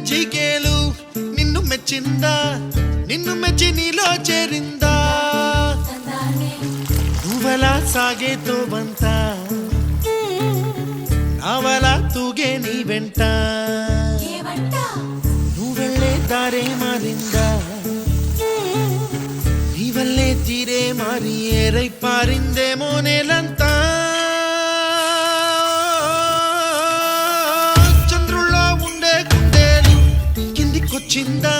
చీకేలు నిన్ను మెచ్చిందా నిన్ను మెచ్చి నీలో చేరిందా నువ్వలా సాగేతో బంత నావలా తూగే నీ వెంట నువ్వెళ్ళే దారే మారిందా నీవల్లే తీరే మారి ఏరై పారిందేమో నేలంతా చంద్రుల్లో ఉండే కుందేలు కిందికొచ్చిందా